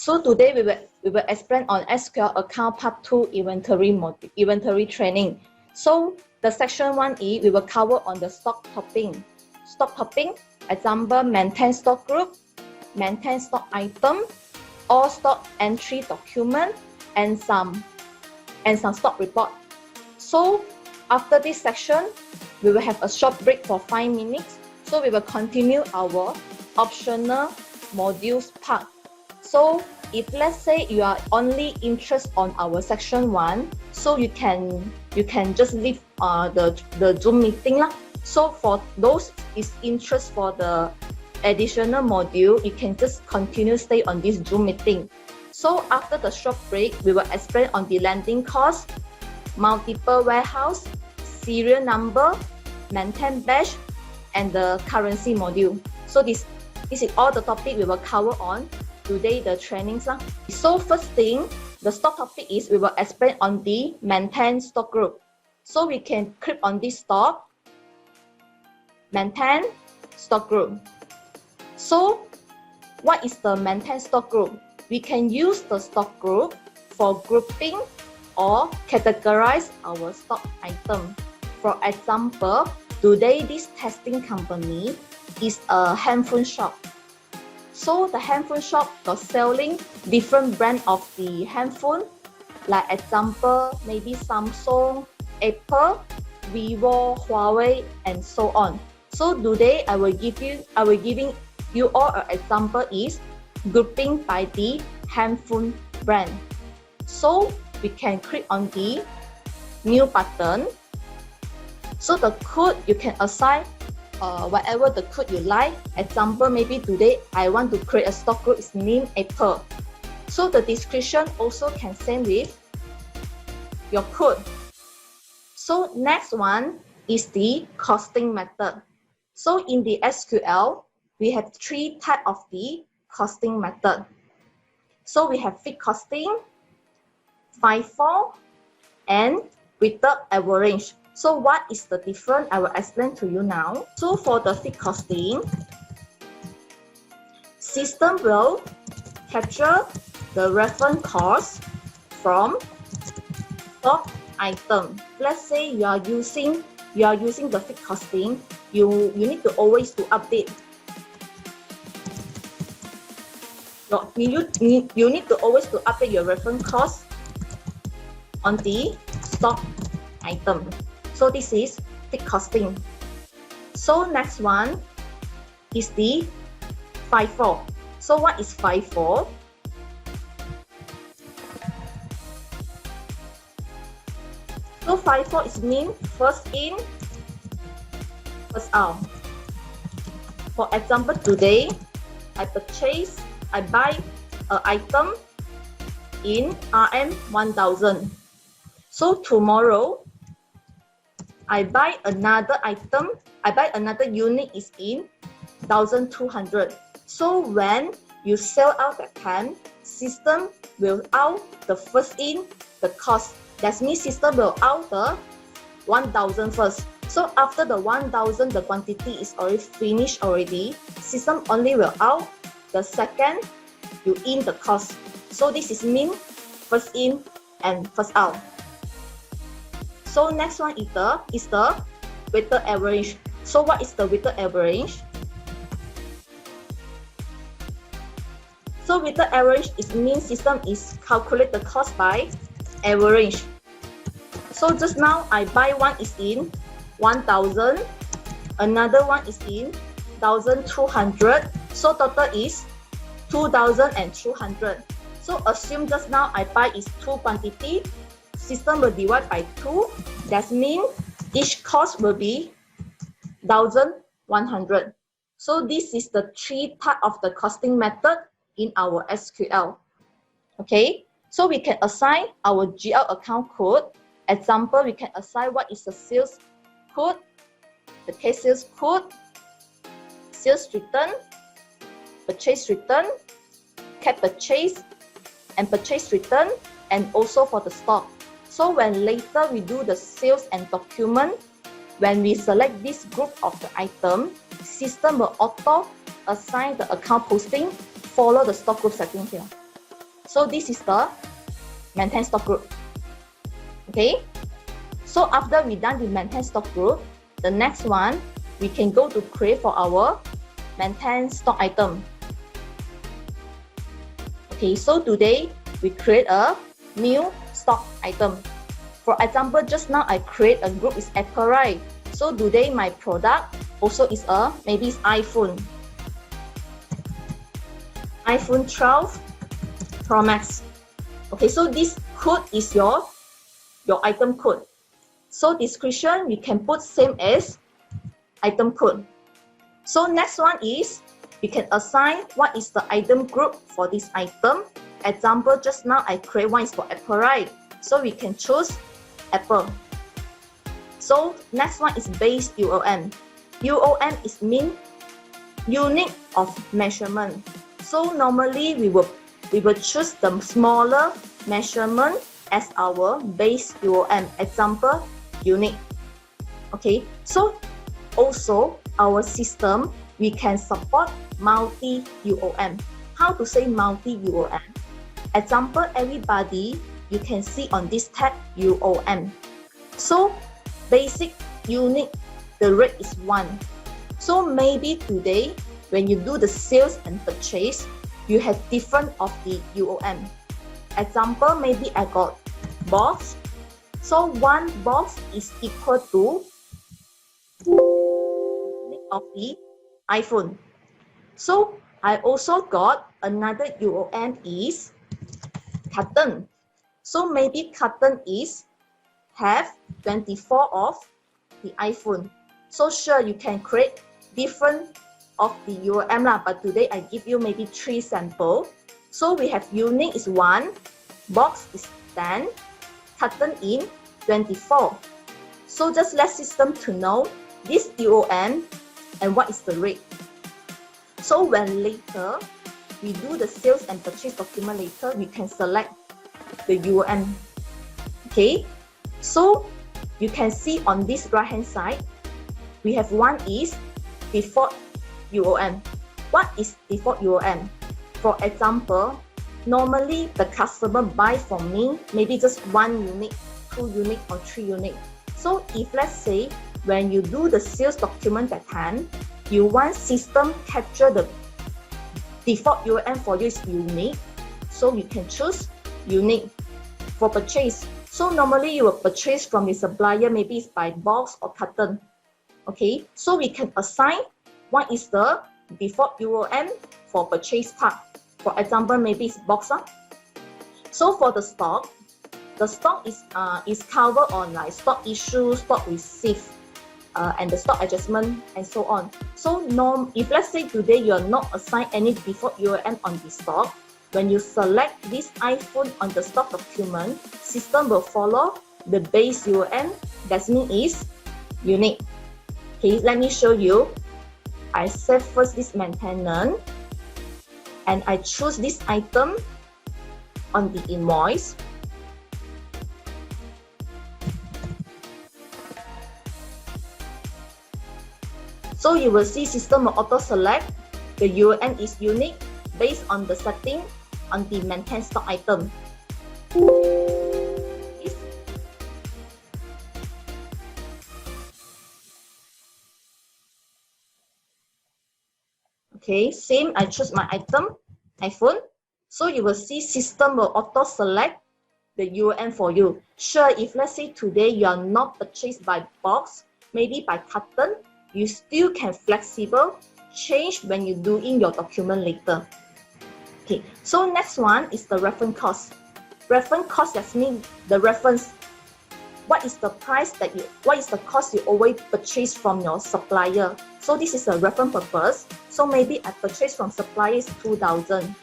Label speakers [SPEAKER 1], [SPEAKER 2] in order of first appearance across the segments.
[SPEAKER 1] So today we will explain on SQL account part 2 inventory training. So the section 1E we will cover on the stock topping. Stock topping, example, maintain stock group, maintain stock item, all stock entry document, and some stock report. So after this section, we will have a short break for 5 minutes. So we will continue our optional modules part. So if let's say you are only interested on our section 1, so you can just leave the Zoom meeting lah. So for those is interest for the additional module, you can just continue stay on this Zoom meeting. So after the short break, we will explain on the landing cost, multiple warehouse, serial number, maintain batch, and the currency module. So this is all the topic we will cover on today, the trainings lah. So first thing, the stock topic is we will explain on the maintain stock group. So we can click on this stock, maintain stock group. So what is the maintain stock group? We can use the stock group for grouping or categorize our stock item. For example, today this testing company is a handphone shop. So the handphone shop got selling different brand of the handphone, like example maybe Samsung, Apple, Vivo, Huawei, and so on. So today I will giving you all an example is grouping by the handphone brand. So we can click on the new button. So the code you can assign whatever the code you like. Example, maybe today I want to create a stock group is named Apple. So the description also can send with your code. So next one is the costing method. So in the SQL, we have 3 types of the costing method. So we have fixed costing, FIFO, and weighted average. So what is the difference? I will explain to you now. So for the fixed costing, system will capture the reference cost from stock item. Let's say you are using the fixed costing, you need to always to update. You need to always to update your reference cost on the stock item. So this is fixed costing. So next one is the FIFO. So what is FIFO? So FIFO is mean first in, first out. For example, today I buy an item in RM 1000. So tomorrow I buy another item, another unit is in 1200. So when you sell out that time, system will out the first in the cost. That means system will out the 1000 first. So after the 1000, the quantity is already finished already. System only will out the second you in the cost. So this is mean first in and first out. So next one is the weighted average. So what is the weighted average? So weighted average is mean system is calculate the cost by average. So just now I buy one is in 1000, another one is in 1200. So total is 2200. So assume just now I buy is 2 quantity. System will divide by 2. That means each cost will be 1100. So this is the 3 types of the costing method in our SQL. Okay, so we can assign our GL account code. Example, we can assign what is the sales code, the case sales code, sales return, purchase return, cap purchase, and purchase return, and also for the stock. So when later we do the sales and document, when we select this group of the item, system will auto assign the account posting, follow the stock group setting here. So this is the maintain stock group. Okay, so after we done the maintain stock group, the next one we can go to create for our maintain stock item. Okay, so today we create a new stock item. For example, just now I create a group is Apple, right? So today my product also is maybe it's iPhone 12 Pro Max. Okay, so this code is your item code. So description we can put same as item code. So next one is we can assign what is the item group for this item. Example, just now I create one is for Apple, right? So we can choose Apple. So next one is base UOM. UOM is mean unit of measurement. So normally we will choose the smaller measurement as our base UOM. Example, unit. Okay, so also our system we can support multi UOM. How to say multi UOM? Example, everybody you can see on this tab UOM. So basic unit, the rate is 1. So maybe today when you do the sales and purchase, you have different of the UOM. Example, maybe I got box. So one box is equal to of the iPhone. So I also got another UOM is carton. So maybe carton is have 24 of the iPhone. So sure you can create different of the UOM lah, but today I give you maybe 3 sample. So we have unit is 1, box is 10, carton in 24. So just let system to know this UOM and what is the rate. So when later we do the sales and purchase document later, we can select the UOM. Okay, so you can see on this right hand side, we have one is default UOM. What is default UOM? For example, normally the customer buy from me maybe just 1 unit, 2 unit or 3 unit. So if let's say when you do the sales document that time, you want system capture the default UOM for you is unique. So you can choose unique. For purchase, so normally you will purchase from the supplier, maybe it's by box or carton. Okay, so we can assign what is the default UOM for purchase part. For example, maybe it's box. So for the stock is covered on like stock issue, stock receipt, and the stock adjustment and so on. So if let's say today you are not assigned any default UOM on the stock, when you select this iPhone on the stock document, system will follow the base UOM. That means is unique. Okay, let me show you. I save first this maintenance and I choose this item on the invoice. So you will see system will auto select the UOM is unique based on the setting on the maintain stock item. Okay, same, I choose my item, iPhone. So you will see system will auto select the UOM for you. Sure, if let's say today you are not purchased by box, maybe by carton, you still can flexible change when you do in your document later. Okay, so next one is the reference cost. Reference cost, that means the reference. What is the price what is the cost you always purchase from your supplier? So this is a reference purpose. So maybe I purchase from supplier is 2,000.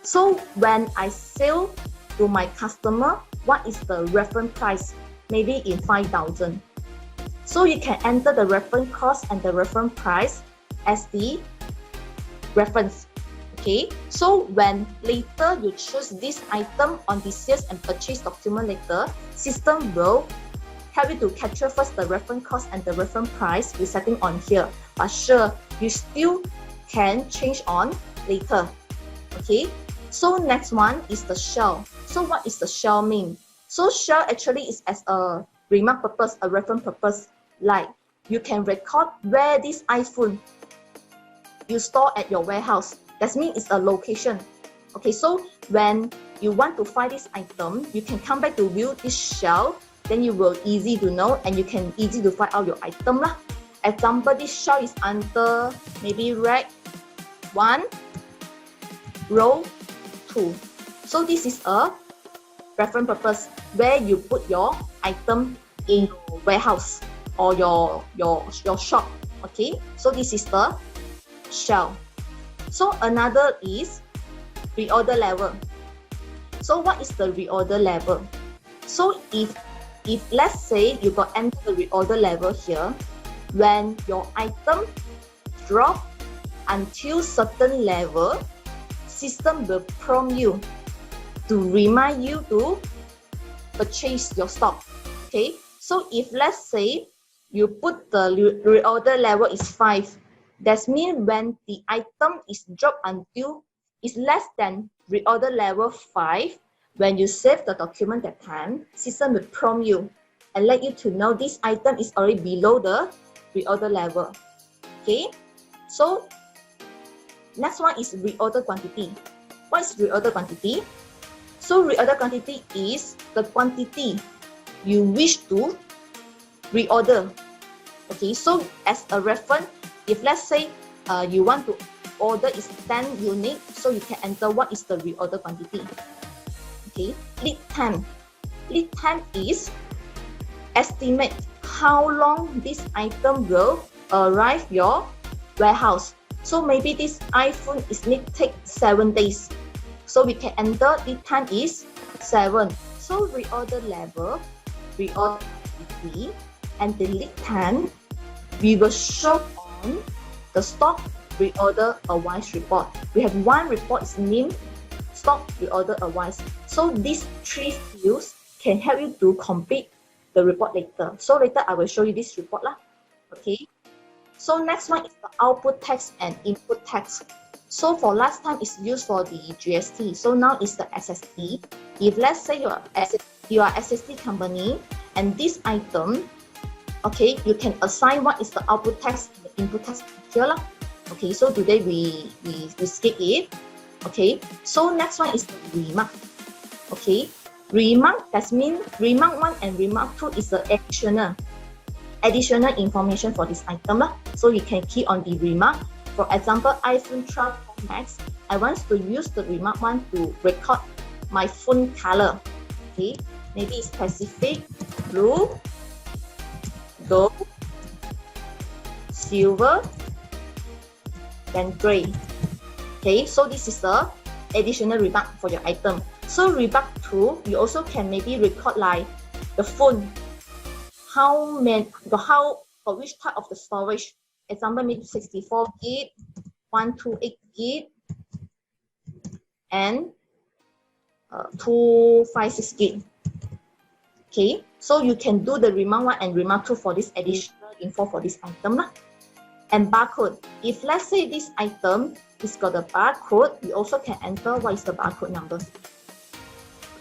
[SPEAKER 1] So when I sell to my customer, what is the reference price? Maybe in 5,000. So you can enter the reference cost and the reference price as the reference. Okay, so when later you choose this item on the sales and purchase document later, system will help you to capture first the reference cost and the reference price you setting on here. But sure, you still can change on later. Okay, so next one is the shell. So what is the shell mean? So shell actually is as a remark purpose, a reference purpose, like you can record where this iPhone you store at your warehouse. That means it's a location. Okay, so when you want to find this item, you can come back to view this shell, then you will easy to know and you can easy to find out your item lah. Example, this shell is under maybe rack 1, row 2. So this is a reference purpose where you put your item in your warehouse or your shop. Okay, so this is the shell. So another is reorder level. So what is the reorder level? So if let's say you got enter the reorder level here, when your item drop until certain level, system will prompt you to remind you to purchase your stock. Okay, so if let's say you put the reorder level is 5, that means when the item is dropped until is less than reorder level 5, when you save the document that time, system will prompt you and let you to know this item is already below the reorder level. Okay, so next one is reorder quantity. What is reorder quantity? So reorder quantity is the quantity you wish to reorder. Okay, so as a reference, if let's say you want to order is 10 unit, so you can enter what is the reorder quantity. Okay, lead time. Lead time is estimate how long this item will arrive your warehouse. So maybe this iPhone is need take 7 days. So we can enter lead time is 7. So reorder level, reorder quantity, and the lead time we will show on the stock reorder advice report. We have one report is named stock reorder advice. So these 3 fields can help you to complete the report later. So later I will show you this report lah. Okay. So next one is the output text and input text. So for last time it's used for the GST. So now it's the SST. If let's say you are SST company and this item, okay, you can assign what is the output text and the input text here lah. Okay, so today we skip it. Okay, so next one is the remark. Okay, remark, that means remark 1 and remark 2 is the additional information for this item lah. So you can key on the remark. For example, iPhone 12 Pro Max, I want to use the remark 1 to record my phone color. Okay, maybe it's specific, blue, gold, silver, then gray. Okay, so this is the additional remark for your item. So remark 2, you also can maybe record like the phone, for which type of the storage. Example, maybe 64 gig, 128 gig, and 256 gig. Okay, so you can do the remark 1 and remark 2 for this additional info for this item lah. And barcode. If let's say this item is got a barcode, we also can enter what is the barcode number.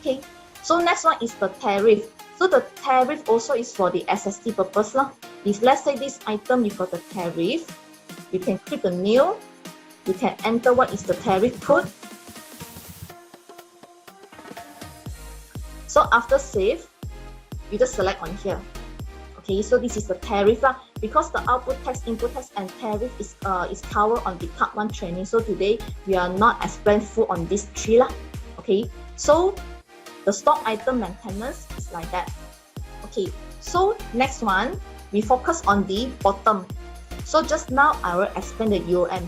[SPEAKER 1] Okay, so next one is the tariff. So the tariff also is for the SST purpose lah. If let's say this item you got the tariff, you can click the new, you can enter what is the tariff code. So after save, you just select on here. Okay, so this is the tariff lah. Because the output text, input text, and tariff is covered on the part 1 training. So today we are not explain full on this 3 lah. Okay, so the stock item maintenance is like that. Okay, so next one we focus on the bottom. So just now I will explain the UOM,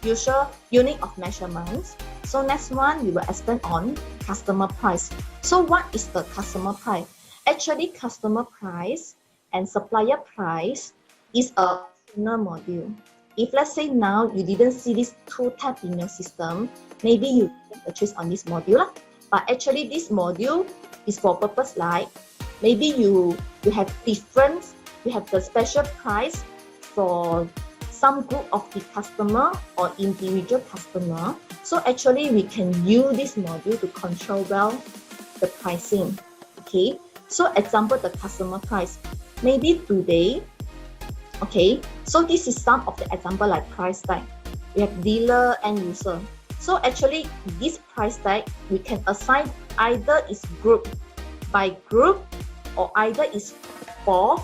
[SPEAKER 1] usual unit of measurements. So next one we will explain on customer price. So what is the customer price? Actually, customer price and supplier price is a final module. If let's say now you didn't see these 2 tabs in your system, maybe you can purchase on this module lah. But actually this module is for purpose like maybe you have different, you have the special price for some group of the customer or individual customer. So actually we can use this module to control well the pricing. Okay, so example, the customer price. Maybe today, okay, so this is some of the example like price tag. We have dealer and user. So actually this price tag we can assign either is group by group or either is for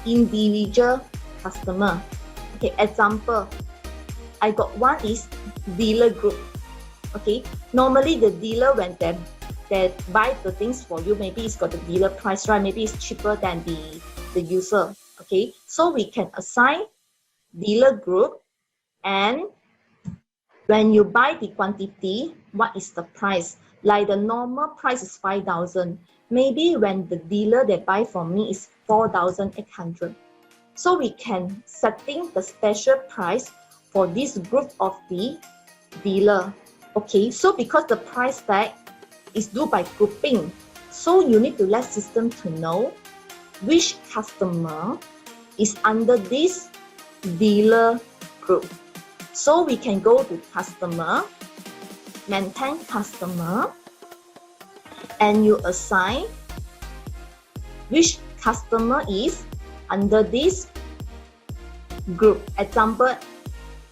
[SPEAKER 1] individual customer. Okay, example, I got one is dealer group. Okay, normally the dealer when they buy the things for you, maybe it's got the dealer price, right? Maybe it's cheaper than the user. Okay, so we can assign dealer group, and when you buy the quantity, what is the price? Like the normal price is 5,000. Maybe when the dealer they buy from me is 4,800. So we can setting the special price for this group of the dealer. Okay, so because the price tag is due by grouping, so you need to let system to know which customer is under this dealer group. So we can go to customer, maintain customer, and you assign which customer is under this group. Example,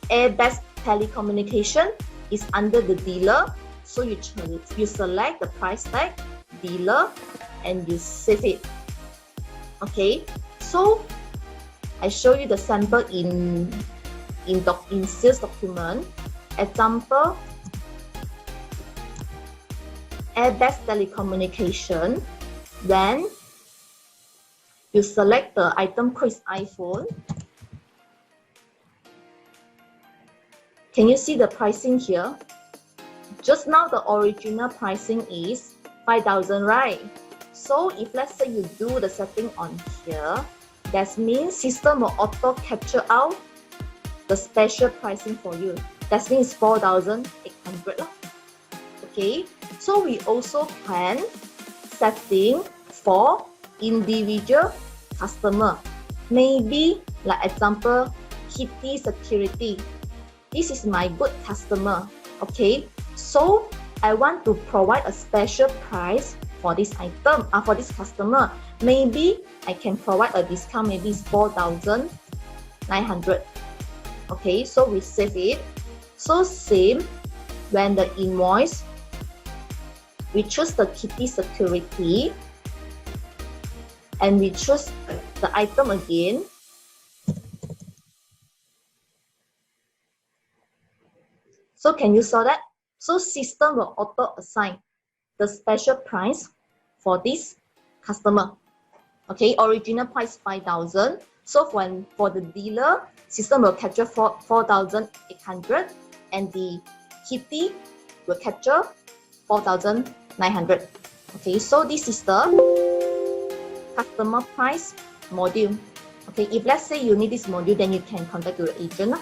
[SPEAKER 1] Airbus telecommunication is under the dealer. So you select the price tag, dealer, and you save it. Okay, so I show you the sample in sales document. Example, Airbus telecommunication. Then you select the item code is iPhone. Can you see the pricing here? Just now the original pricing is 5,000, right? So if let's say you do the setting on here, that means system will auto capture out the special pricing for you. That means 4,800. Okay, so we also can setting for individual customer. Maybe like example, Kitty Security. This is my good customer. Okay, so I want to provide a special price for this item, for this customer. Maybe I can provide a discount, maybe it's 4,900. Okay, so we save it. So same, when the invoice, we choose the Kitty Security, and we choose the item again. So can you saw that? So system will auto assign the special price for this customer. Okay, original price 5,000. So for the dealer, system will capture 4,800, and the Kitty will capture 4,900. Okay, so this is the customer price module. Okay, if let's say you need this module, then you can contact your agent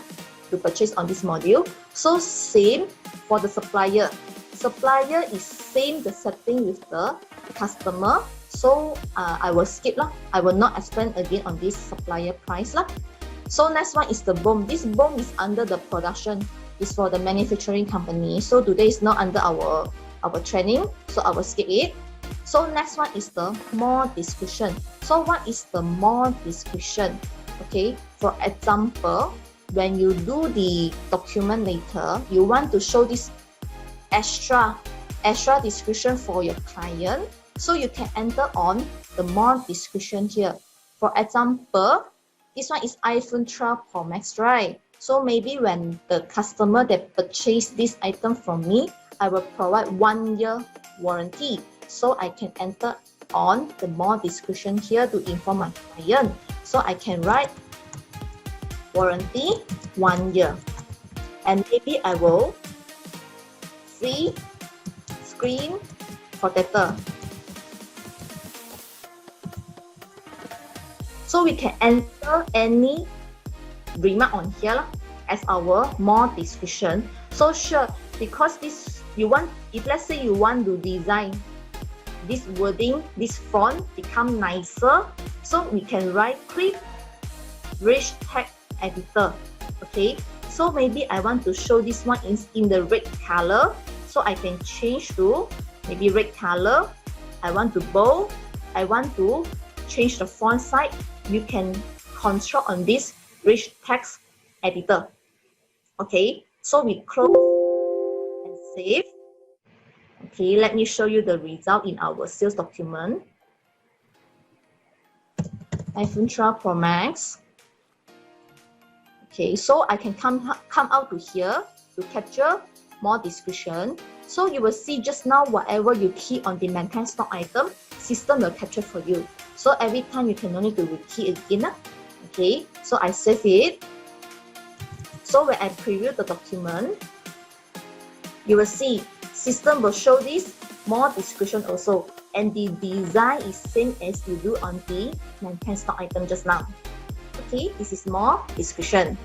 [SPEAKER 1] to purchase on this module. So same for the supplier. Supplier is same the setting with the customer. So I will skip lah. I will not explain again on this supplier price lah. So next one is the BOM. This BOM is under the production. It's for the manufacturing company. So today is not under our training. So I will skip it. So next one is the more description. So what is the more description? Okay, for example, when you do the document later, you want to show this extra description for your client. So you can enter on the more description here. For example, this one is iPhone 12 Pro Max, right? So maybe when the customer that purchased this item from me, I will provide 1 year warranty. So I can enter on the more description here to inform my client. So I can write warranty 1 year. And maybe I will free screen protector. So we can enter any remark on here as our more description. So sure, because this you want, if let's say you want to design this wording, this font become nicer, so we can right click rich text editor. Okay, so maybe I want to show this one is in the red color, so I can change to maybe red color. I want to bold, I want to change the font size. You can control on this rich text editor. Okay, so we close and save. Okay, let me show you the result in our sales document. iPhone 12 Pro Max. Okay, so I can come out to here to capture more description. So you will see just now whatever you key on the maintain stock item, system will capture for you. So every time you can no need to rekey again. Okay, so I save it. So when I preview the document, you will see system will show this more description also, and the design is same as you do on the maintain stock item just now. Okay, this is more description.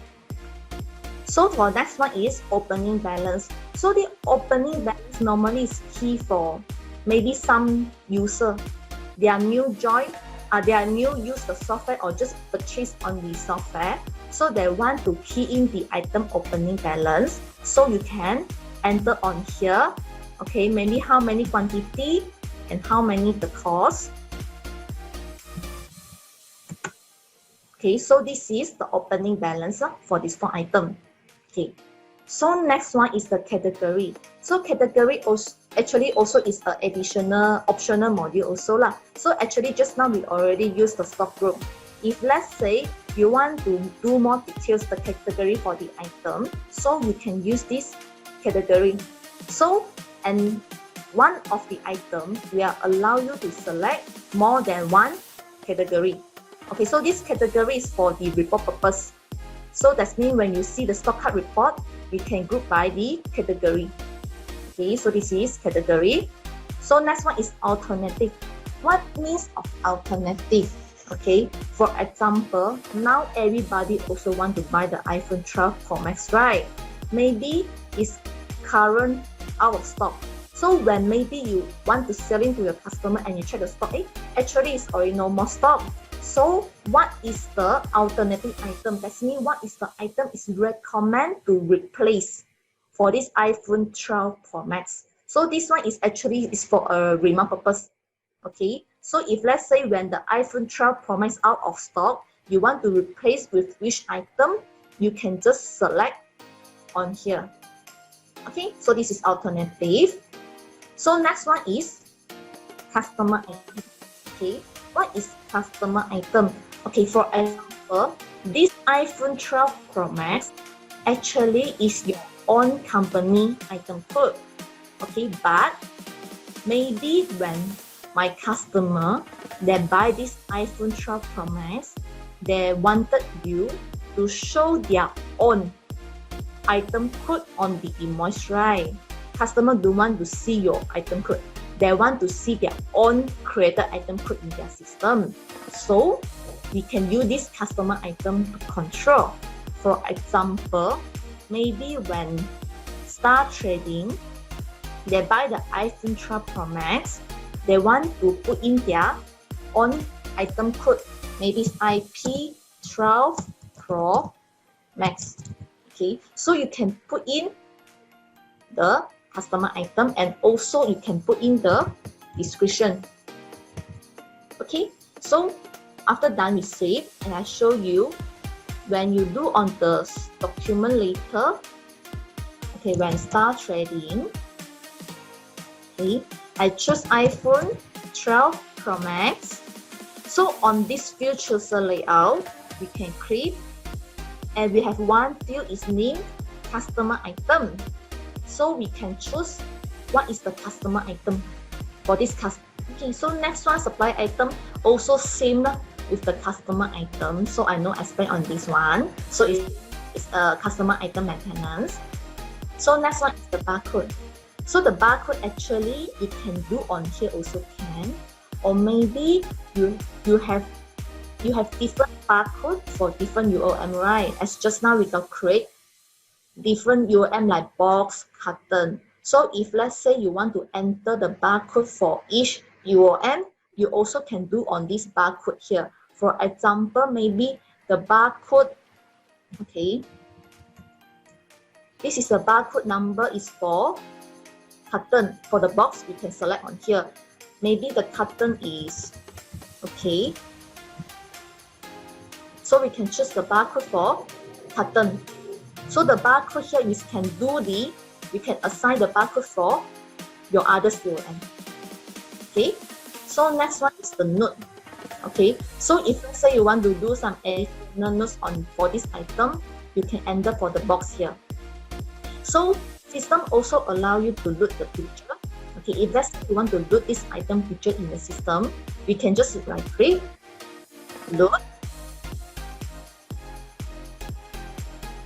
[SPEAKER 1] So for next one is opening balance. So the opening balance normally is key for maybe some user. They are new use the software or just purchase on the software. So they want to key in the item opening balance. So you can enter on here. Okay, maybe how many quantity and how many the cost. Okay, so this is the opening balance for this stock item. Okay, so next one is the category. So category actually also is an additional optional module also lah. So actually just now we already used the stock group. If let's say you want to do more details the category for the item, so you can use this category. So and one of the item will allow you to select more than one category. Okay, so this category is for the report purpose. So that means when you see the stock card report, we can group by the category. Okay, so this is category. So next one is alternative. What means of alternative? Okay, for example, now everybody also want to buy the iPhone 12 Pro Max, right? Maybe it's current out of stock. So when maybe you want to sell it to your customer and you check the stock, actually it's already no more stock. So what is the alternative item? That means what is the item is recommend to replace for this iPhone 12 Pro Max. So this one is actually is for a remark purpose. Okay, so if let's say when the iPhone 12 Pro Max out of stock, you want to replace with which item, you can just select on here. Okay, so this is alternative. So next one is customer item. Okay, what is customer item? Okay, for example, this iPhone 12 Pro Max actually is your own company item code. Okay, but maybe when my customer they buy this iPhone 12 Pro Max, they wanted you to show their own item code on the invoice, right? Customer don't want to see your item code. They want to see their own created item code in their system. So we can use this customer item to control. For example, maybe when Star Trading, they buy the iPhone 12 Pro Max, they want to put in their own item code. Maybe it's IP12 Pro Max. Okay, so you can put in the customer item and also you can put in the description. Okay, so after done we save and I show you when you do on the document later. Okay, when Start Trading, okay, I choose iPhone 12 Pro Max. So on this field chooser layout, we can click and we have one field is named customer item. So we can choose what is the customer item for this customer. Okay, so next one supply item also same with the customer item. So I know I spend on this one. So it's a customer item maintenance. So next one is the barcode. So the barcode actually you can do on here also can, or maybe you have different barcode for different UOM, right? As just now we can create different UOM like box, carton. So if let's say you want to enter the barcode for each UOM, you also can do on this barcode here. For example, maybe the barcode, okay, This is the barcode number is for carton. For the box, we can select on here. Maybe the carton is okay. So we can choose the barcode for carton. So the barcode here is we can assign the barcode for your other COM. Okay. So next one is the note. Okay. So if let's say you want to do some additional notes for this item, you can enter for the box here. So system also allow you to load the picture. Okay, if let's say you want to load this item picture in the system, we can just right click, load.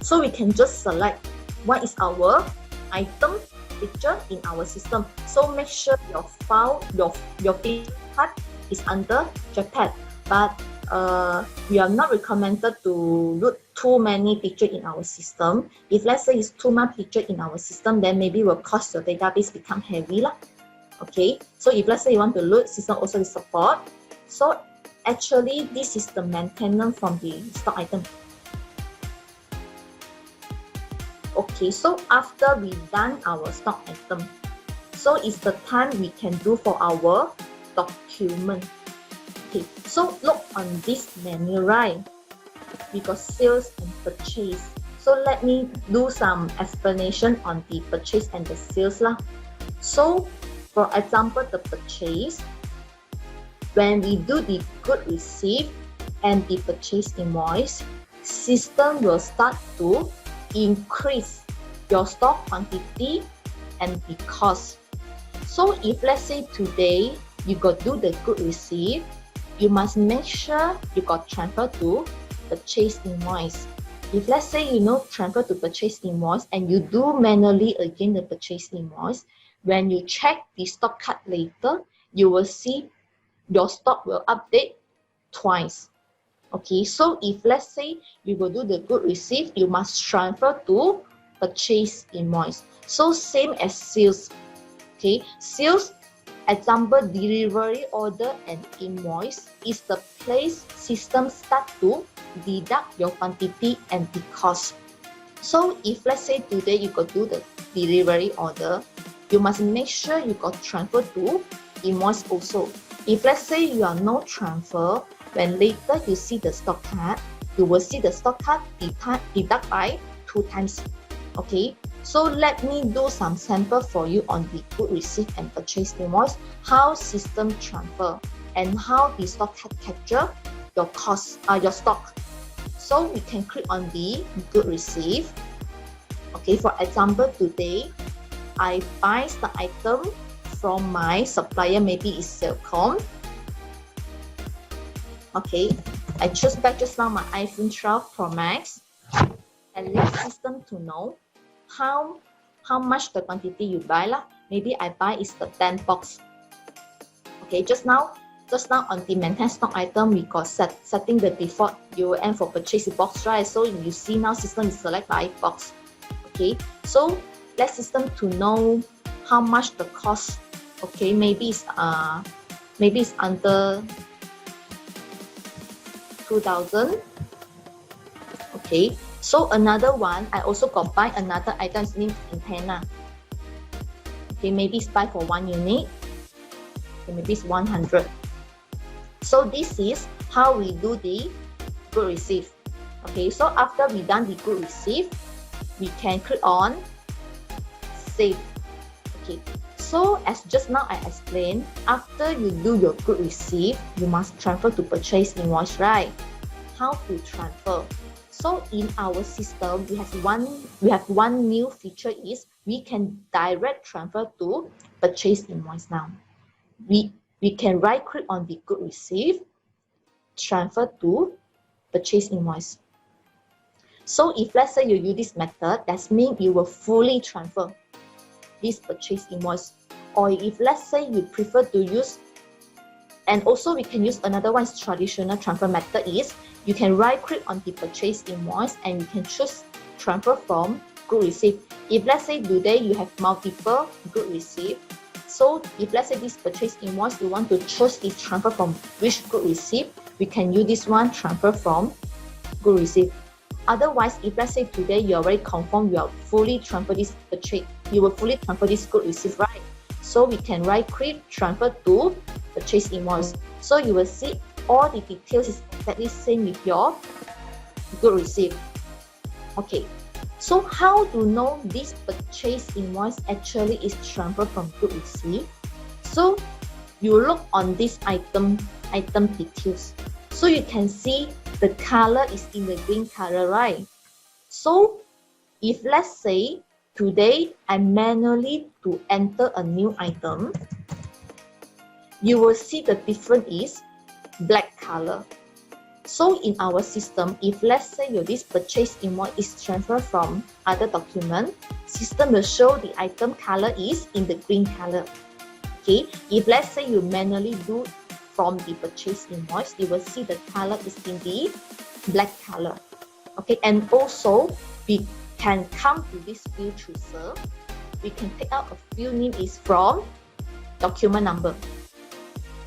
[SPEAKER 1] So we can just select what is our item picture in our system. So make sure your file, your picture part is under JPEG. But we are not recommended to load too many pictures in our system. If let's say it's too much picture in our system, then maybe will cause your database become heavy lah. Okay, so if let's say you want to load, system also will support. So actually this is the maintenance from the stock item. Okay, so after we done our stock item, so it's the time we can do for our document. Okay, so look on this menu, right? We got sales and purchase. So let me do some explanation on the purchase and the sales lah. So for example, the purchase, when we do the good receive and the purchase invoice, system will start to increase your stock quantity and the cost. So if let's say today you got do the good receive, you must make sure you got transfer to purchase invoice. If let's say you know transfer to purchase invoice and you do manually again the purchase invoice, when you check the stock card later, you will see your stock will update twice. Okay, so if let's say you will do the good receive, you must transfer to purchase invoice. So same as sales. Okay, sales, example, delivery order and invoice is the place system start to deduct your quantity and the cost. So if let's say today you got do the delivery order, you must make sure you got transfer to invoice also. If let's say you are no transfer, when later you see the stock card, you will see the stock card deduct by 2 times. Okay, so let me do some sample for you on the good receive and purchase invoice, how system transfer and how the stock card capture your cost, your stock. So we can click on the good receive. Okay, for example, today I buy the item from my supplier, maybe it's Cellcom. Okay, I choose back just now my iPhone 12 Pro Max and let system to know how much the quantity you buy lah. Maybe I buy is the 10 box. Okay, just now on the maintain stock item, we got setting the default UOM for purchase box, right? So you see now system is select by box. Okay, so let system to know how much the cost. Okay, maybe it's under 2,000. Okay, so another one, I also got buy another item named antenna. Okay, maybe it's buy for 1 unit. Okay, maybe it's 100. So this is how we do the good receive. Okay, so after we done the good receive, we can click on save. Okay, so as just now I explained, after you do your good receive, you must transfer to purchase invoice, right? How to transfer? So in our system, we have one new feature is we can direct transfer to purchase invoice now. We can right click on the good receive, transfer to purchase invoice. So if let's say you use this method, that means you will fully transfer this purchase invoice. Or if let's say you prefer to use, and also we can use another one, traditional transfer method is you can right click on the purchase invoice and you can choose transfer from good receive. If let's say today you have multiple good receive, so if let's say this purchase invoice you want to choose is transfer from which good receive, we can use this one, transfer from good receive. Otherwise, if let's say today you are very confirmed, you are fully transfer this purchase, you will fully transfer this good received, right? So we can right click transfer to purchase invoice. So you will see all the details is exactly same with your good received. Okay, so how to know this purchase invoice actually is transferred from good received? So you look on this item details. So you can see the color is in the green color, right? So if let's say today I manually to enter a new item, you will see the difference is black color. So in our system, if let's say your this purchase invoice is transferred from other document, system will show the item color is in the green color. Okay, if let's say you manually do from the purchase invoice, you will see the color is in the black color. Okay, and also we can come to this field chooser. We can take out a field name is from document number.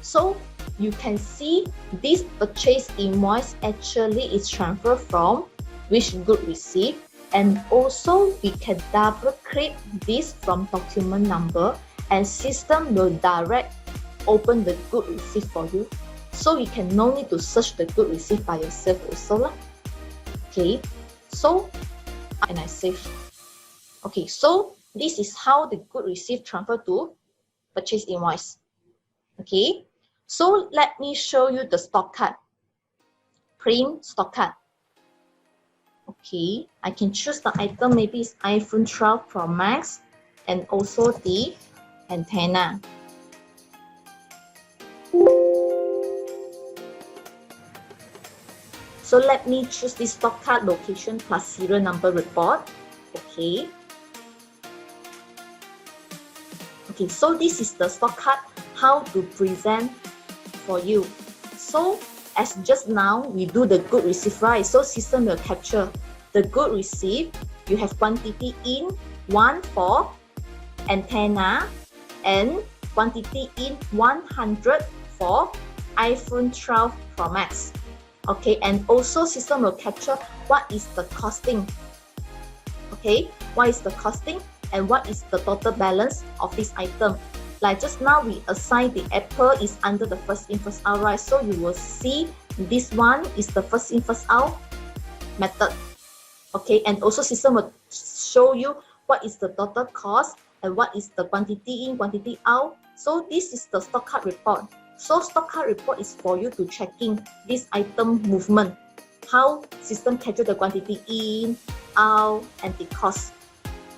[SPEAKER 1] So you can see this purchase invoice actually is transferred from which good received, and also we can double click this from document number and system will direct open the good received for you. So you can no need to search the good received by yourself also lah. Okay, so and I save. Okay, so this is how the good received transfer to purchase invoice. Okay, so let me show you the stock card. Print stock card. Okay, I can choose the item, maybe it's iPhone 12 Pro Max and also the antenna. So let me choose this stock card location plus serial number report. Okay. Okay, so this is the stock card, how to present for you. So as just now, we do the good receive, right? So system will capture the good receive. You have quantity in, one for antenna and quantity in 100 for iPhone 12 Pro Max. Okay, and also system will capture what is the costing. Okay, what is the costing and what is the total balance of this item. Like just now we assign the Apple is under the first in first out, right? So you will see this one is the first in first out method. Okay, and also system will show you what is the total cost and what is the quantity in, quantity out. So this is the stock card report. So stock card report is for you to checking this item movement, how system capture the quantity in, out, and the cost.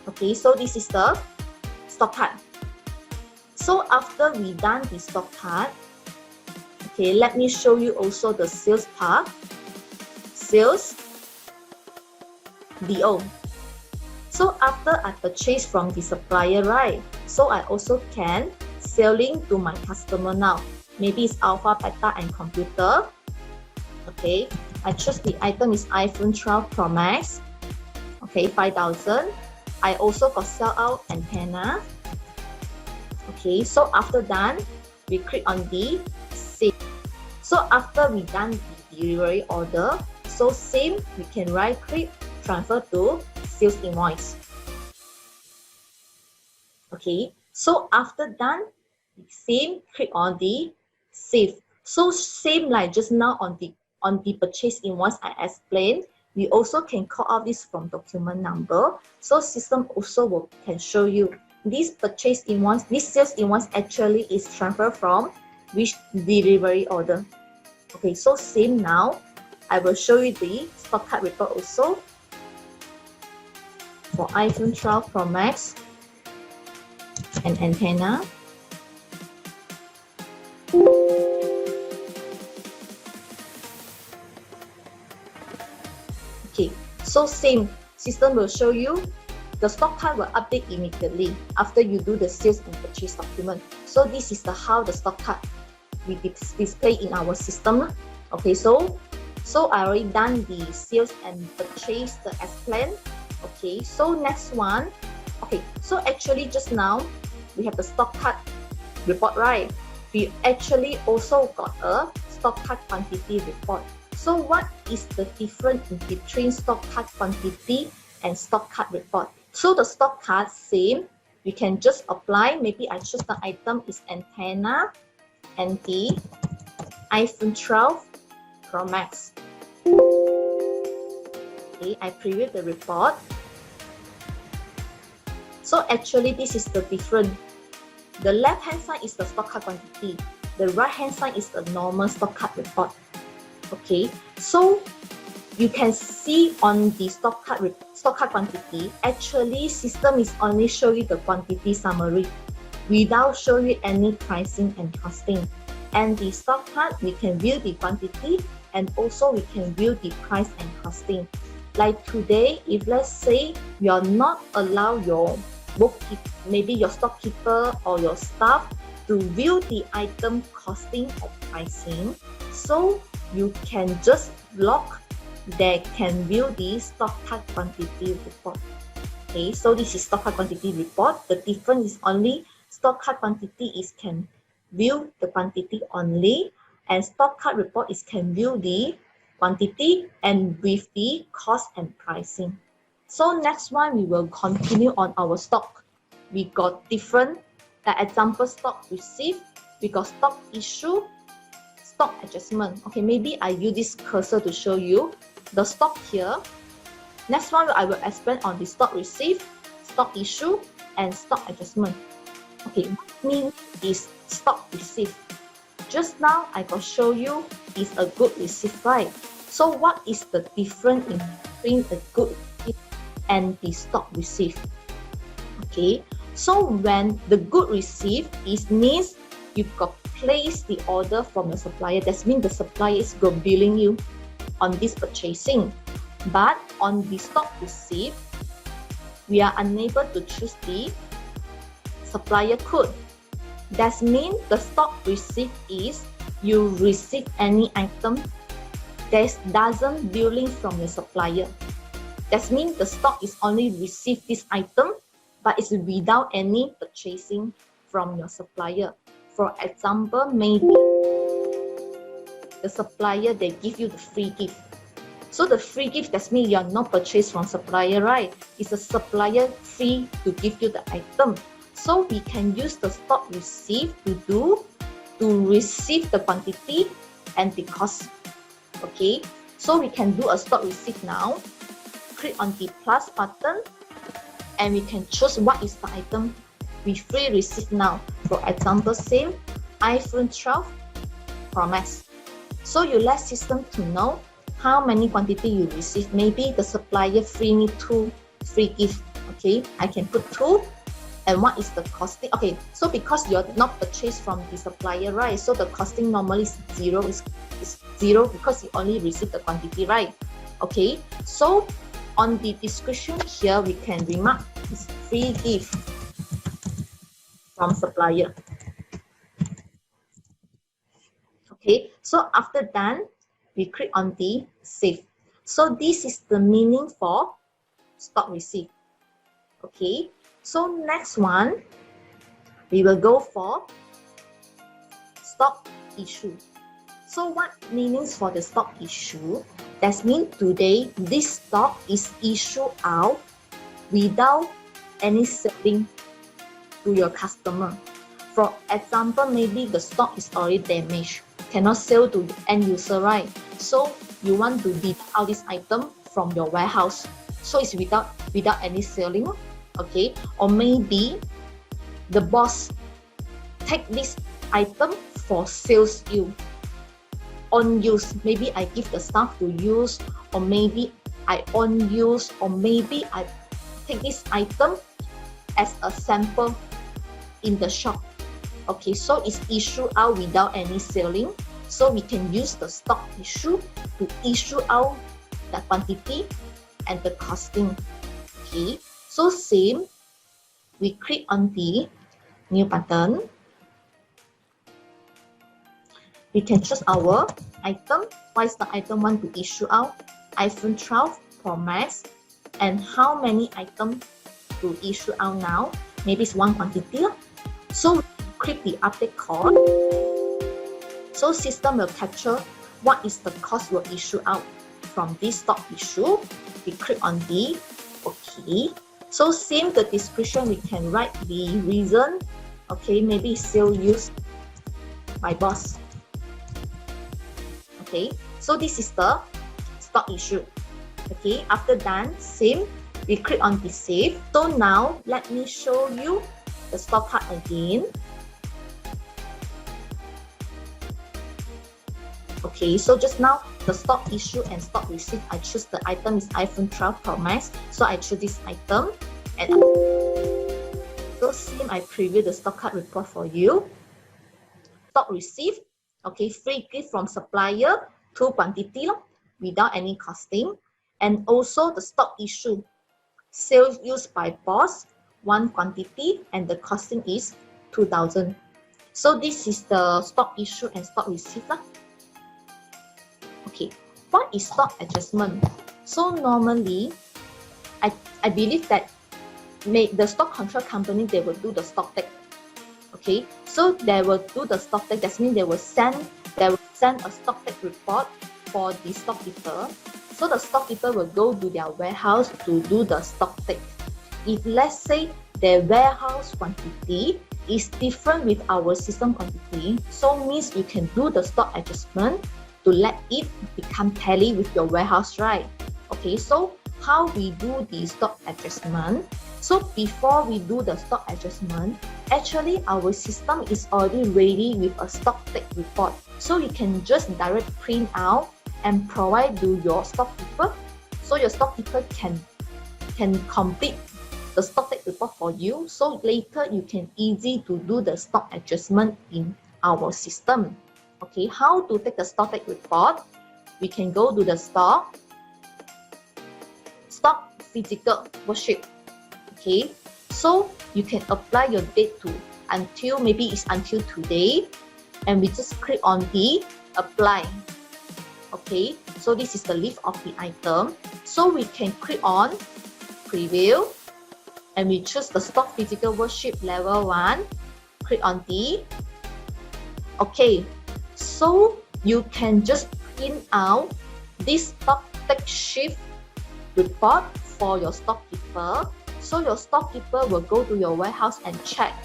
[SPEAKER 1] Okay, so this is the stock card. So after we done the stock card, okay, let me show you also the sales part. Sales DO. So after I purchase from the supplier, right? So I also can selling to my customer now. Maybe it's Alpha, Beta, and computer. Okay, I choose the item is iPhone 12 Pro Max. Okay, 5,000. I also got sell out antenna. Okay, so after done, we click on the save. So after we done the delivery order, so same, we can right click, transfer to sales invoice. Okay, so after done, same, click on the save. So same like just now on the purchase invoice I explained, we also can call out this from document number. So system also can show you this purchase invoice, this sales invoice actually is transferred from which delivery order. Okay, so same now, I will show you the stock card report also for iPhone 12 Pro Max and antenna. Okay, so same, system will show you the stock card will update immediately after you do the sales and purchase document. So this is how the stock card we display in our system. Okay, so I already done the sales and purchase as planned. Okay, so next one. Okay, so actually just now we have the stock card report, right? We actually also got a stock card quantity report. So what is the difference between stock card quantity and stock card report? So the stock card, same. We can just apply. Maybe I choose the item is antenna and the iPhone 12 Pro Max. Okay, I preview the report. So actually this is the difference. The left hand side is the stock card quantity. The right hand side is the normal stock card report. Okay, so you can see on the stock card quantity, actually system is only show you the quantity summary without showing you any pricing and costing. And the stock card, we can view the quantity and also we can view the price and costing. Like today, if let's say you're not allow your bookkeeper, maybe your stockkeeper or your staff to view the item costing or pricing, so you can just block they can view the stock card quantity report. Okay, so this is stock card quantity report. The difference is only stock card quantity is can view the quantity only, and stock card report is can view the quantity and with the cost and pricing. So next one, we will continue on our stock. We got different, example stock received, we got stock issue, stock adjustment. Okay, maybe I use this cursor to show you the stock here. Next one, I will explain on the stock received, stock issue, and stock adjustment. Okay, what means is stock received. Just now, I got show you is a good received, right? So what is the difference in between a good received and the stock received? Okay, so when the good received is means you got place the order from the supplier. That means the supplier is go billing you on this purchasing. But on the stock received, we are unable to choose the supplier code. That means the stock received is you receive any item that doesn't billing from the supplier. That means the stock is only receive this item, but it's without any purchasing from your supplier. For example, maybe the supplier, they give you the free gift. So the free gift, that means you're not purchased from supplier, right? It's a supplier free to give you the item. So we can use the stock received to receive the quantity and the cost. Okay, so we can do a stock receipt now. Click on the plus button and we can choose what is the item we free receive now. For example, same iPhone 12 Pro Max. So you let system to know how many quantity you receive. Maybe the supplier free me 2 free gift. Okay, I can put 2. And what is the costing? Okay, so because you're not purchased from the supplier, right? So the costing normally is zero. Is zero because you only receive the quantity, right? Okay, so on the description here, we can remark it's free gift from supplier. Okay, so after done, we click on the save. So this is the meaning for stock receipt. Okay, so next one, we will go for stock issue. So what meanings for the stock issue? That means today this stock is issued out without any selling to your customer. For example, maybe the stock is already damaged, cannot sell to the end user, right? So you want to deduct out this item from your warehouse. So it's without any selling, okay? Or maybe the boss take this item for sales use, on use. Maybe I give the staff to use, or maybe I on use, or maybe I take this item as a sample in the shop. Okay, so it's issued out without any selling. So we can use the stock issue to issue out the quantity and the costing. Okay, so same, we click on the new button. We can choose our item. What is the item want to issue out? iPhone 12 Pro Max. And how many items to issue out now? Maybe it's one quantity. So we click the update code. So system will capture what is the cost will issue out from this stock issue. We click on the OK. So same the description, we can write the reason. Okay, maybe sale used my boss. Okay, so this is the stock issue. Okay, after done, same, we click on the save. So now let me show you the stock card again. Okay, so just now the stock issue and stock receipt, I choose the item is iPhone 12 Pro Max, so I choose this item. And so same, I preview the stock card report for you. Stock receipt, okay, free gift from supplier, 2 quantity without any costing. And also the stock issue, sales used by boss, 1 quantity, and the costing is 2,000. So this is the stock issue and stock receipt. Okay, what is stock adjustment? So normally, I believe that the stock control company, they will do the stock take. Okay, so they will do the stock take. That means they will send a stock take report for the stockkeeper. So the stockkeeper will go to their warehouse to do the stock take. If let's say their warehouse quantity is different with our system quantity, so means you can do the stock adjustment to let it become tally with your warehouse, right? Okay, so how we do the stock adjustment? So before we do the stock adjustment, actually our system is already ready with a stock take report. So you can just direct print out and provide to your stockkeeper. So your stockkeeper can complete the stock take report for you. So later you can easy to do the stock adjustment in our system. Okay, how to take the stock take report? We can go to the stock physical worksheet. Okay, so you can apply your date to until maybe it's until today, and we just click on the apply. Okay, so this is the list of the item. So we can click on preview, and we choose the stock physical worksheet level 1. Click on the okay. So you can just print out this stock take sheet report for your stockkeeper. So your stockkeeper will go to your warehouse and check.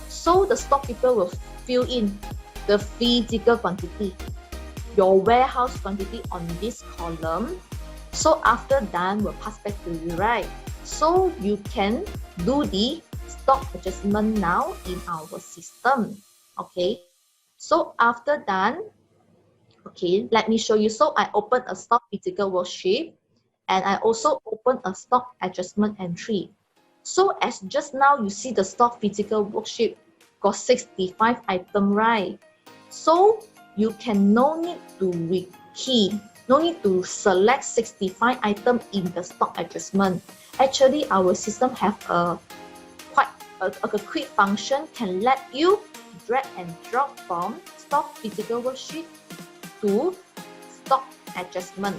[SPEAKER 1] So the stockkeeper will fill in the physical quantity, your warehouse quantity on this column. So after done, we'll pass back to you, right? So you can do the stock adjustment now in our system. Okay, so after done, okay, let me show you. So I open a stock physical worksheet, and I also open a stock adjustment entry. So as just now you see the stock physical worksheet got 65 items, right? So you can no need to rekey, no need to select 65 items in the stock adjustment. Actually, our system have a quick function can let you drag and drop from stock physical worksheet to stock adjustment.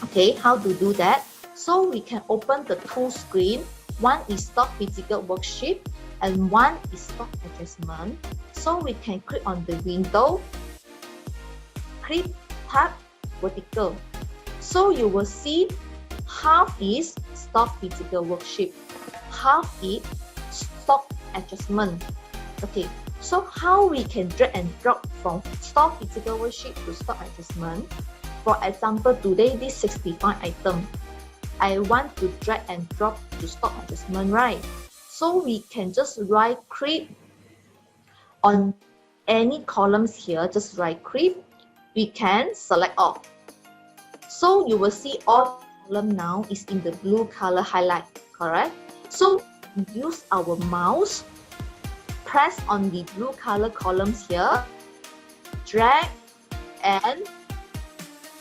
[SPEAKER 1] Okay, how to do that? So we can open the two screen. One is stock physical worksheet and one is stock adjustment. So we can click on the window, click tab vertical. So you will see half is stock physical worksheet, half is stock adjustment. Okay, so how we can drag and drop from stock physical worksheet to stock adjustment? For example, today this 65 item, I want to drag and drop to stock adjustment, right? So we can just right click on any columns here, just right click. We can select all. So you will see all column now is in the blue color highlight, correct? So use our mouse, press on the blue color columns here, drag and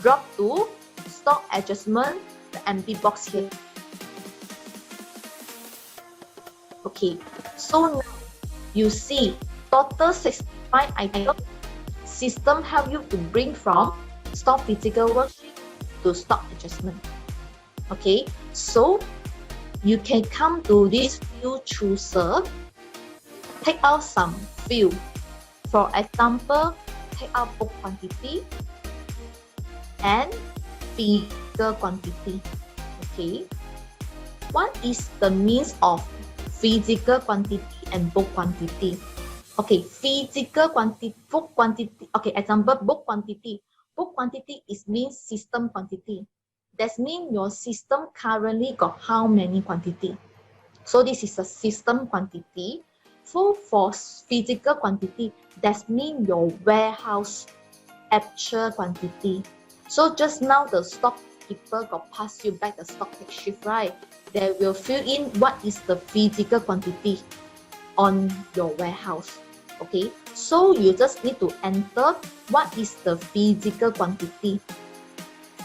[SPEAKER 1] drop to stock adjustment, the empty box here. Okay, so now you see total 65 items. System help you to bring from stock physical worksheet to stock adjustment. Okay, so you can come to this field chooser, take out some field. For example, take out book quantity, and physical quantity. Okay, what is the means of physical quantity and book quantity? Okay, physical quantity, book quantity. Okay, example, book quantity. Book quantity is means system quantity. That means your system currently got how many quantity. So this is a system quantity. So for physical quantity, that means your warehouse actual quantity. So just now the stockkeeper got pass you back the stock take sheet, right? They will fill in what is the physical quantity on your warehouse. Okay, so you just need to enter what is the physical quantity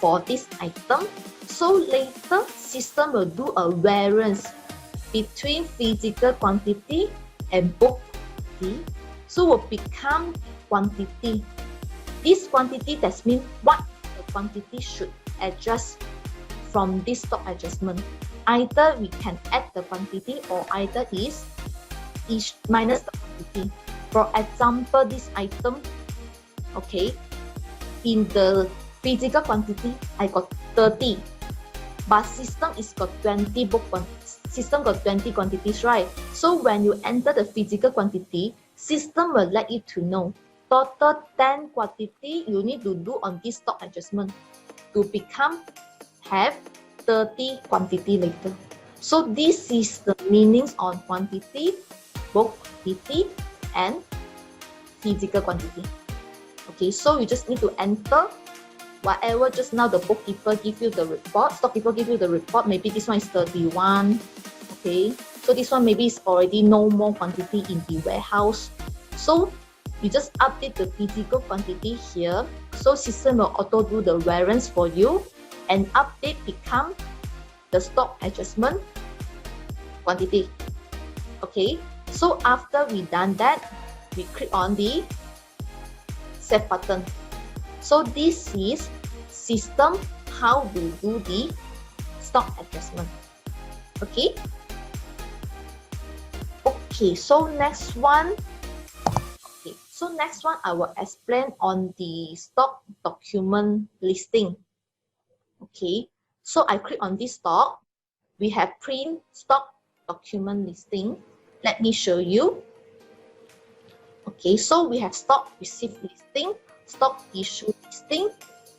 [SPEAKER 1] for this item. So later system will do a variance between physical quantity and book quantity. So will become quantity. This quantity that means what the quantity should adjust from this stock adjustment. Either we can add the quantity or either is minus the quantity. For example, this item, okay, in the physical quantity, I got 30, but system is got 20 book system got 20 quantities, right? So when you enter the physical quantity, system will let you to know total 10 quantity you need to do on this stock adjustment to become have 30 quantity later. So this is the meanings on quantity, book quantity, and physical quantity. Okay, so you just need to enter whatever just now the bookkeeper give you the report, stockkeeper give you the report, maybe this one is 31. Okay, so this one maybe is already no more quantity in the warehouse. So you just update the physical quantity here. So system will auto do the variance for you and update become the stock adjustment quantity. Okay, so after we done that, we click on the save button. So this is system how to do the stock adjustment. Okay. Okay, so next one. Okay, so next one I will explain on the stock document listing. Okay, so I click on this stock. We have print stock document listing. Let me show you. Okay, so we have stock receipt listing, stock issue listing,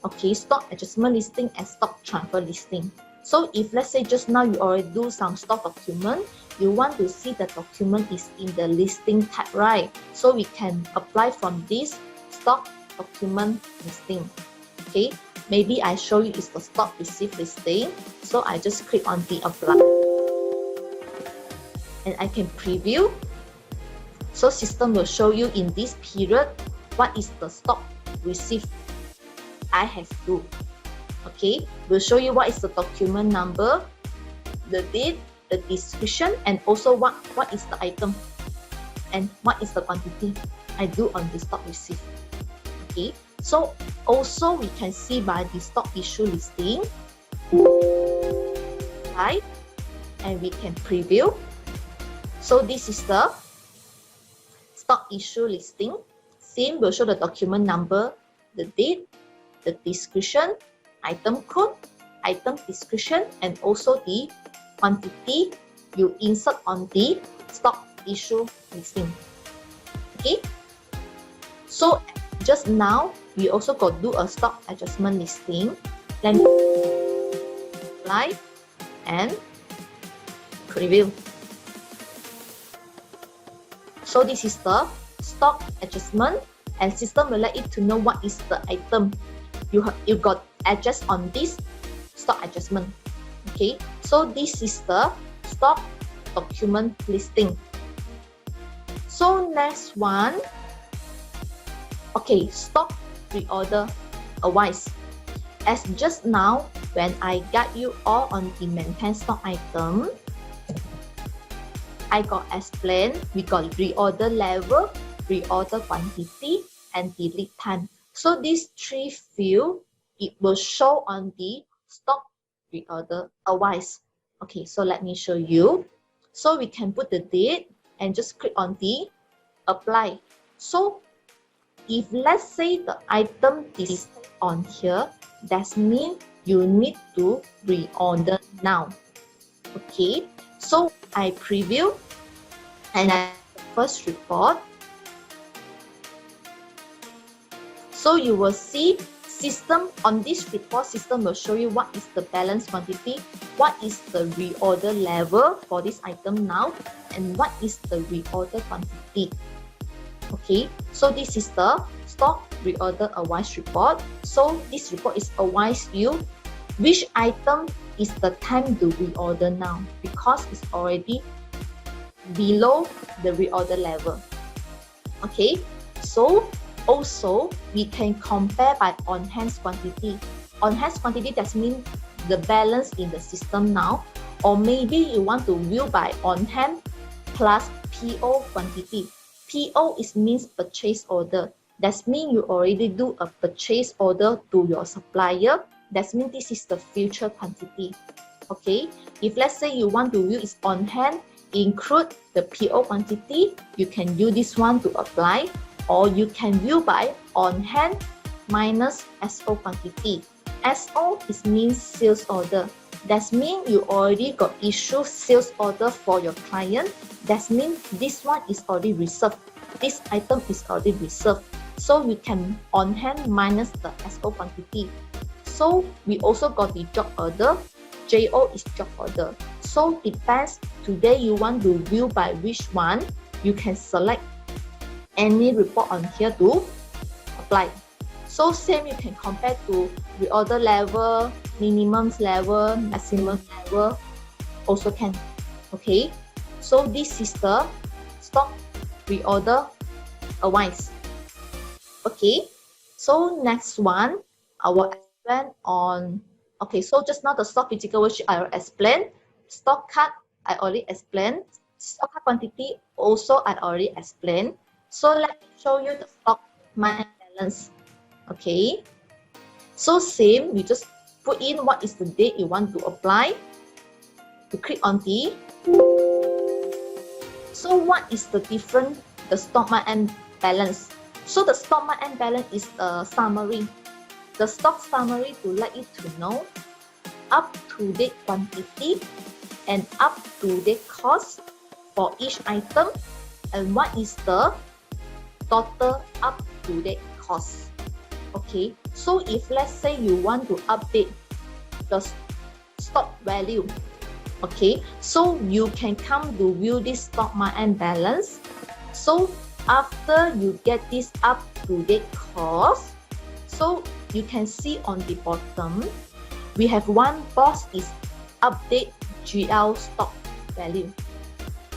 [SPEAKER 1] okay, stock adjustment listing, and stock transfer listing. So if let's say just now you already do some stock document, you want to see the document is in the listing tab, right? So we can apply from this stock document listing. Okay, maybe I show you is the stock receipt listing. So I just click on the apply and I can preview. So system will show you in this period what is the stock receipt I have to. Okay, will show you what is the document number, the date, the description, and also what is the item and what is the quantity I do on the stock receipt. Okay, so also we can see by the stock issue listing, right? And we can preview. So this is the stock issue listing. Same will show the document number, the date, the description, item code, item description, and also the quantity you insert on the stock issue listing. Okay, so just now we also got do a stock adjustment listing. Let me apply and preview. So this is the stock adjustment, and system will let you to know what is the item you got adjust on this stock adjustment. Okay, so this is the stock document listing. So next one, okay, stock reorder advice. As just now when I got you all on the maintain stock item, I got explained, we got reorder level, reorder quantity, and the lead time. So these three fields, it will show on the stock reorder advice. Okay, so let me show you. So we can put the date and just click on the apply. So if let's say the item is on here, That means you need to reorder now. Okay, so I preview and I first report. So you will see system on this report, system will show you what is the balance quantity, what is the reorder level for this item now, and what is the reorder quantity. Okay, so this is the stock reorder advice report. So this report is advise you which item is the time to reorder now, because it's already below the reorder level. Okay, so also we can compare by on hand quantity. On hand quantity, that means the balance in the system now, or maybe you want to view by on hand plus PO quantity. PO is means purchase order. That means you already do a purchase order to your supplier. That means this is the future quantity. Okay, if let's say you want to view is on hand, include the PO quantity, you can use this one to apply, or you can view by on hand minus SO quantity. SO is means sales order. That means you already got issued sales order for your client. That means this one is already reserved. This item is already reserved. So you can on hand minus the SO quantity. So we also got the job order. JO is job order. So depends today you want to view by which one, you can select any report on here to apply. So same you can compare to reorder level, minimum level, maximum level, also can. Okay, so this is the stock reorder advice. Okay, so next one I will explain on. Okay, so just now the stock physical which I will explain. Stock card I already explained. Stock card quantity also I already explained. So let me show you the stock month balance. Okay, so same, you just put in what is the date you want to apply. You click on the. So what is the difference? The stock month balance. So the stock month balance is a summary. The stock summary to let you to know up to date quantity and up to date cost for each item, and what is the total up to date cost. Okay, so if let's say you want to update the stock value, okay, so you can come to view this stock month balance. So after you get this up to date cost, so you can see on the bottom we have one box is update GL stock value.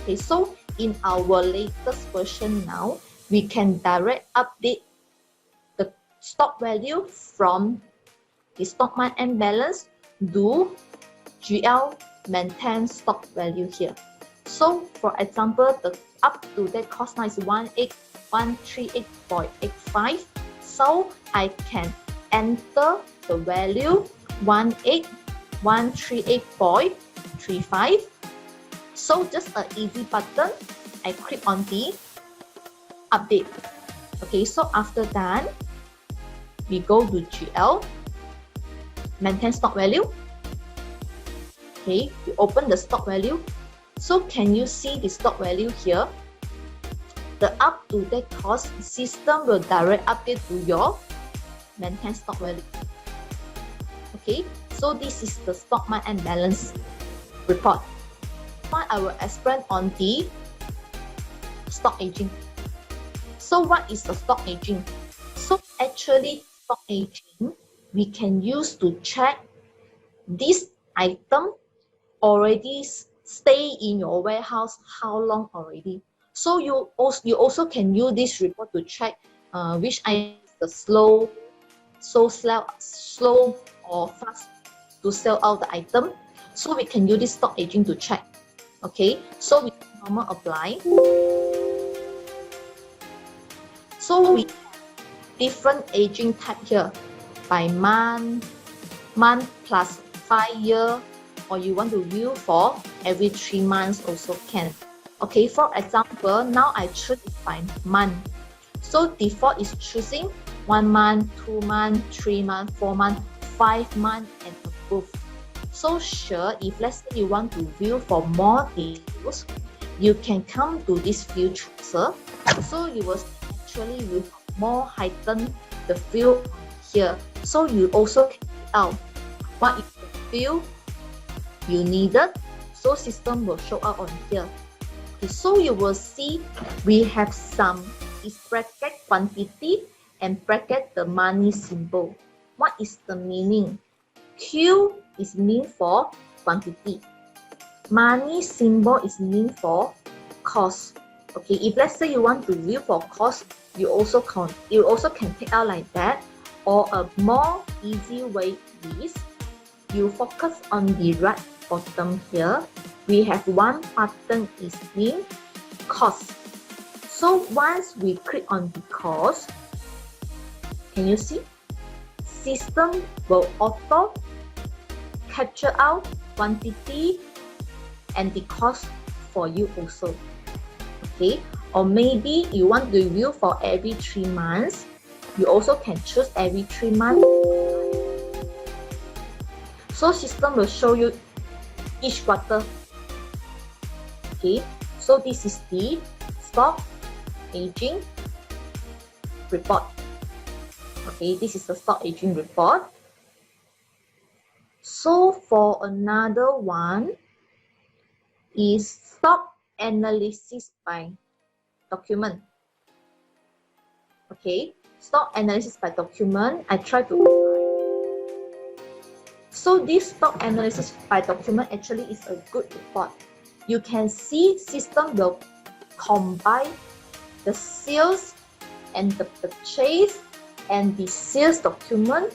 [SPEAKER 1] Okay, so in our latest version now, we can direct update the stock value from the stock month balance to GL maintain stock value here. So for example, the up to date cost now is 18138.85. So I can enter the value 18138.35. So just an easy button, I click on the update. Okay, so after that, we go to GL, maintain stock value. Okay, we open the stock value. So can you see the stock value here? The up to date cost system will direct update to your maintain stock value. Okay, so this is the stock month balance report. Now I will explain on the stock aging. So what is the stock aging? So actually stock aging we can use to check this item already stay in your warehouse how long already. So you also can use this report to check which item is the slow or fast to sell out the item. So we can use this stock aging to check. Okay, so we normal apply. So we have different aging type here by month plus 5 year, or you want to view for every 3 months also can. Okay, for example, now I choose by month. So default is choosing 1 month, 2 months, 3 months, 4 months, 5 months and above. So sure, if let's say you want to view for more details, you can come to this view chooser. So you will actually will more heighten the view here. So you also can pick out what is the view you needed. So system will show up on here. Okay, so you will see we have some is bracket quantity and bracket the money symbol. What is the meaning? Q is mean for quantity. Money symbol is mean for cost. Okay, if let's say you want to view for cost, you also can take out like that. Or a more easy way is you focus on the right bottom here. We have one button is in cost. So once we click on the cost, can you see? System will auto capture out quantity and the cost for you also. Okay, or maybe you want to view for every 3 months. You also can choose every 3 months. So system will show you each quarter. Okay, so this is the stock aging report. Okay, this is the stock aging report. So for another one is stock analysis by document. Okay, stock analysis by document. I try to apply. So this stock analysis by document actually is a good report. You can see system will combine the sales and the purchase and the sales document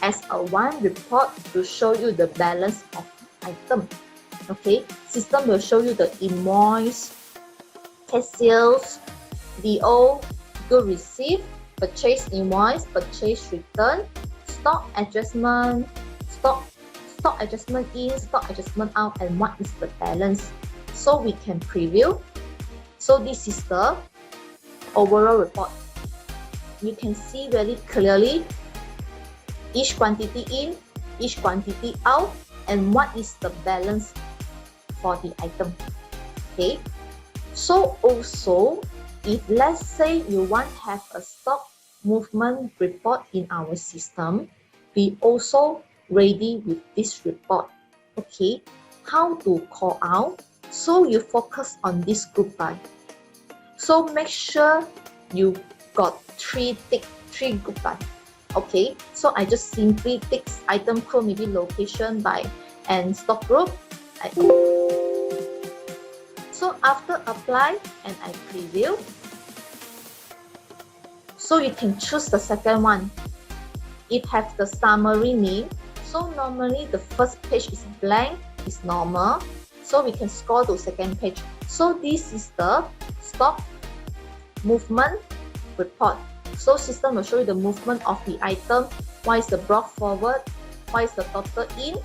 [SPEAKER 1] as a one report to show you the balance of the item. Okay, system will show you the invoice, cash sales, DO, good receipt, purchase invoice, purchase return, stock adjustment, stock adjustment in, stock adjustment out, and what is the balance. So we can preview. So this is the overall report. You can see very clearly each quantity in, each quantity out, and what is the balance for the item. Okay, so also if let's say you want to have a stock movement report in our system, we also ready with this report. Okay, how to call out? So you focus on this group by. So make sure you got three group by. Okay, so I just simply tick item code, maybe location by and stock group. So after apply and I preview, so you can choose the second one. It has the summary name. So normally the first page is blank, is normal. So we can scroll to second page. So this is the stock movement report. So system will show you the movement of the item. What is the brought forward? What is the total in?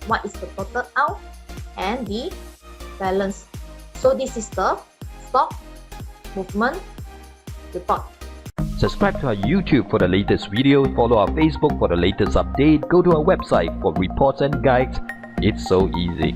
[SPEAKER 1] What is the total out? And the balance. So this is the stock movement report.
[SPEAKER 2] Subscribe to our YouTube for the latest video. Follow our Facebook for the latest update. Go to our website for reports and guides. It's so easy.